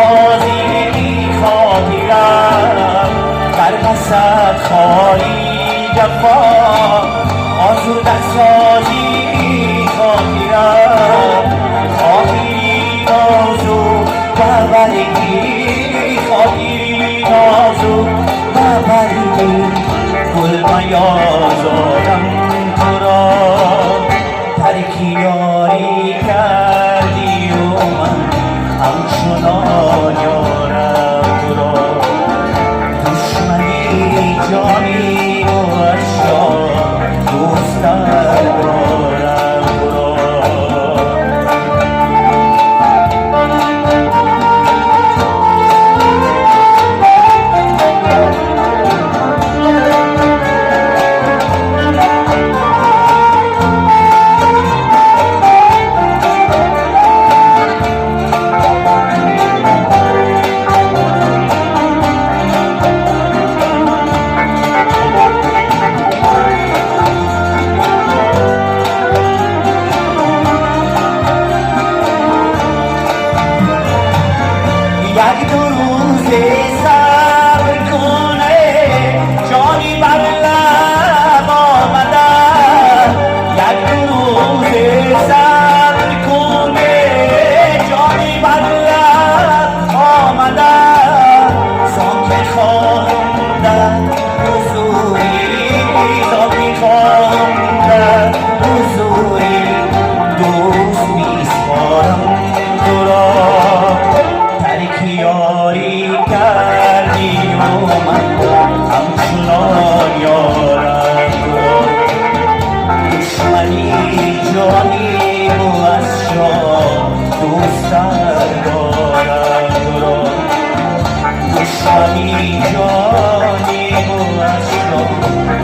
سازی خاطرم در قصد خواهی جفا آزرده سازی خاطرم خواهی نازو و برگی خواهی نازو و برگی گل میازارم تو را ترکی یاری کردی و من همچنان یارم تو را دشمنی جانی و اشیان دوستت دارم تو را یک دو روز صبر کنه جانی بر لب آمده یک دو روز صبر کنه جانی بر لب آمده ساکه خواندن حضوری ساکه خواندن حضوری دوست میسپارم تو را یاری کردی و من همچنان یارم تو را دشمنی جانی و از شام دوستت دارم تو را دشمنی جانی و از شام